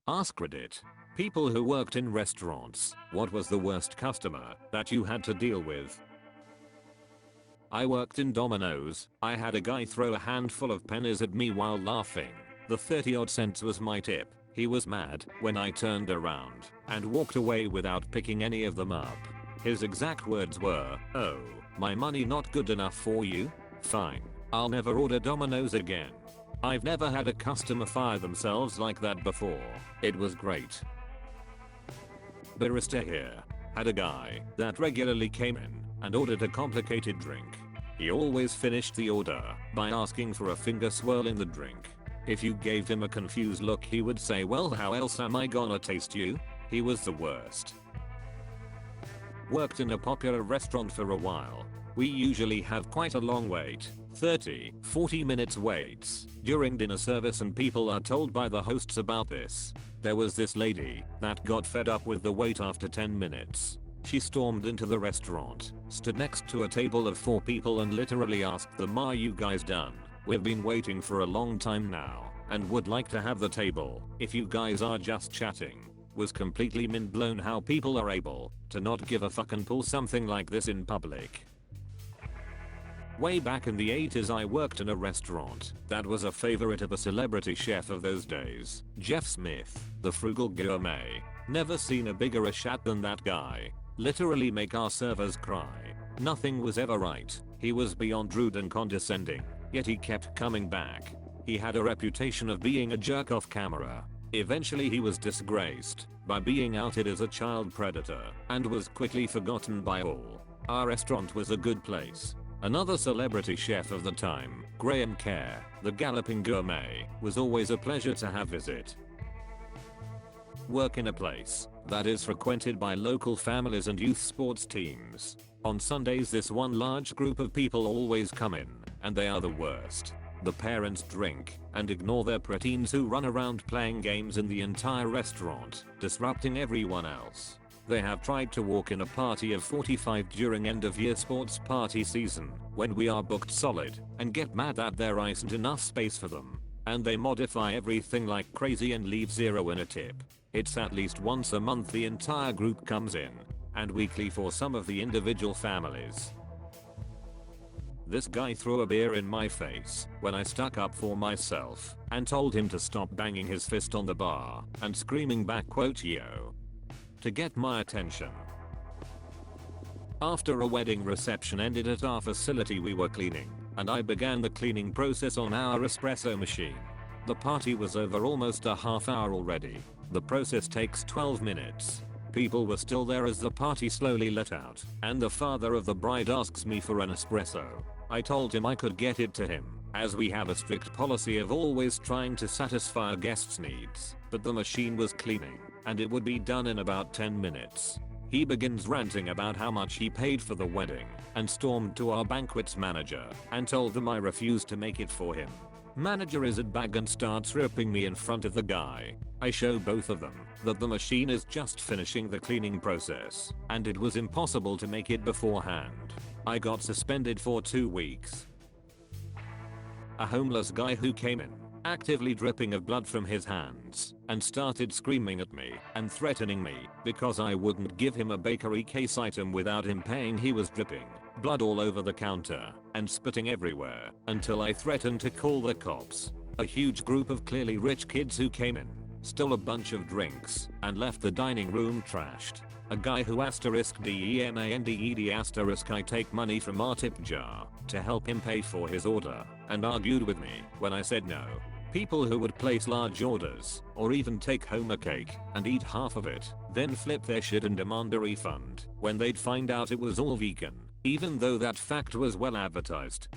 Askreddit. People who worked in restaurants. What was the worst customer that you had to deal with? I worked in Domino's. I had a guy throw a handful of pennies at me while laughing. The 30 odd cents was my tip. He was mad when I turned around and walked away without picking any of them up. His exact words were, "Oh, my money not good enough for you? Fine. I'll never order Domino's again." I've never had a customer fire themselves like that before. It was great. Barista here. Had a guy that regularly came in and ordered a complicated drink. He always finished the order by asking for a finger swirl in the drink. If you gave him a confused look, he would say, "Well, how else am I gonna taste you?" He was the worst. Worked in a popular restaurant for a while. We usually have quite a long wait, 30-40 minutes waits during dinner service, and people are told by the hosts about this. There was this lady that got fed up with the wait after 10 minutes. She stormed into the restaurant, stood next to a table of 4 people and literally asked them, "Are you guys done? We've been waiting for a long time now and would like to have the table if you guys are just chatting." Was completely mind blown how people are able to not give a fuck and pull something like this in public. Way back in the 80s, I worked in a restaurant that was a favorite of a celebrity chef of those days, Jeff Smith, the frugal gourmet. Never seen a bigger a shat than that guy. Literally make our servers cry. Nothing was ever right. He was beyond rude and condescending, yet he kept coming back. He had a reputation of being a jerk off camera. Eventually he was disgraced by being outed as a child predator and was quickly forgotten by all. Our restaurant was a good place. Another celebrity chef of the time, Graham Kerr, the galloping gourmet, was always a pleasure to have visit. Work in a place that is frequented by local families and youth sports teams. On Sundays, this one large group of people always come in, and they are the worst. The parents drink and ignore their preteens who run around playing games in the entire restaurant, disrupting everyone else. They have tried to walk in a party of 45 during end of year sports party season when we are booked solid and get mad that there isn't enough space for them. And they modify everything like crazy and leave 0 in a tip. It's at least once a month the entire group comes in, and weekly for some of the individual families. This guy threw a beer in my face when I stuck up for myself and told him to stop banging his fist on the bar and screaming back, quote, "Yo," to get my attention. After a wedding reception ended at our facility, we were cleaning, and I began the cleaning process on our espresso machine. The party was over almost a half hour already. The process takes 12 minutes. People were still there as the party slowly let out, and the father of the bride asks me for an espresso. I told him I could get it to him, as we have a strict policy of always trying to satisfy a guest's needs, but the machine was cleaning, and it would be done in about 10 minutes. He begins ranting about how much he paid for the wedding, and stormed to our banquets manager and told them I refused to make it for him. Manager is at bag and starts ripping me in front of the guy. I show both of them that the machine is just finishing the cleaning process, and it was impossible to make it beforehand. I got suspended for 2 weeks. A homeless guy who came in, actively dripping of blood from his hands, and started screaming at me and threatening me because I wouldn't give him a bakery case item without him paying. He was dripping blood all over the counter and spitting everywhere until I threatened to call the cops. A huge group of clearly rich kids who came in, stole a bunch of drinks, and left the dining room trashed. A guy who *DEMANDED* I take money from our tip jar to help him pay for his order, and argued with me when I said no. People who would place large orders, or even take home a cake and eat half of it, then flip their shit and demand a refund when they'd find out it was all vegan, even though that fact was well advertised.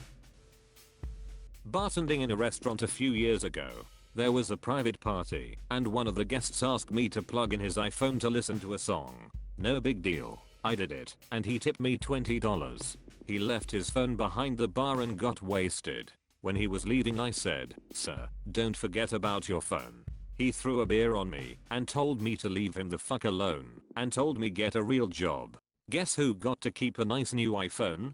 Bartending in a restaurant a few years ago. There was a private party, and one of the guests asked me to plug in his iPhone to listen to a song. No big deal. I did it, and he tipped me $20. He left his phone behind the bar and got wasted. When he was leaving, I said, "Sir, don't forget about your phone." He threw a beer on me and told me to leave him the fuck alone, and told me get a real job. Guess who got to keep a nice new iPhone?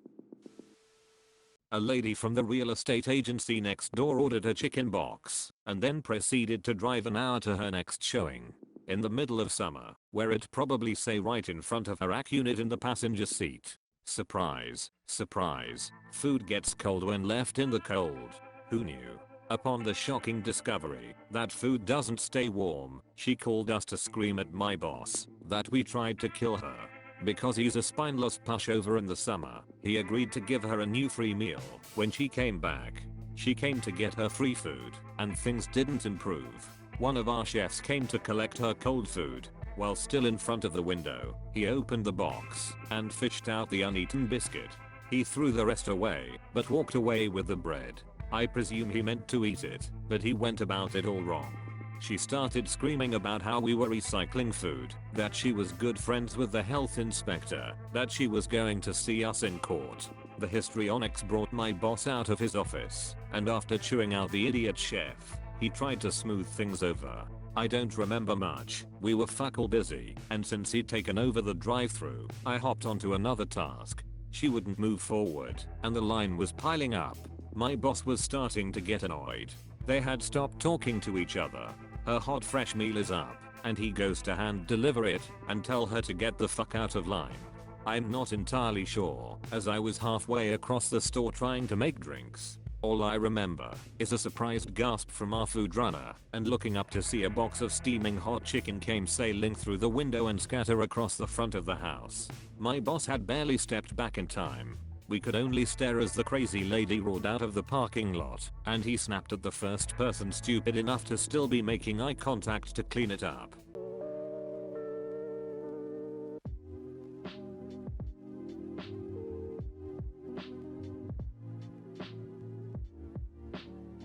A lady from the real estate agency next door ordered a chicken box and then proceeded to drive an hour to her next showing. In the middle of summer, where it probably say right in front of her rack unit in the passenger seat. Surprise, surprise, food gets cold when left in the cold. Who knew? Upon the shocking discovery that food doesn't stay warm, she called us to scream at my boss that we tried to kill her. Because he's a spineless pushover in the summer, he agreed to give her a new free meal when she came back. She came to get her free food, and things didn't improve. One of our chefs came to collect her cold food. While still in front of the window, he opened the box and fished out the uneaten biscuit. He threw the rest away, but walked away with the bread. I presume he meant to eat it, but he went about it all wrong. She started screaming about how we were recycling food, that she was good friends with the health inspector, that she was going to see us in court. The histrionics brought my boss out of his office, and after chewing out the idiot chef, he tried to smooth things over. I don't remember much, we were fuck all busy, and since he'd taken over the drive-thru, I hopped onto another task. She wouldn't move forward, and the line was piling up. My boss was starting to get annoyed. They had stopped talking to each other. Her hot fresh meal is up, and he goes to hand deliver it and tell her to get the fuck out of line. I'm not entirely sure, as I was halfway across the store trying to make drinks. All I remember is a surprised gasp from our food runner and looking up to see a box of steaming hot chicken came sailing through the window and scatter across the front of the house. My boss had barely stepped back in time. We could only stare as the crazy lady roared out of the parking lot, and he snapped at the first person stupid enough to still be making eye contact to clean it up.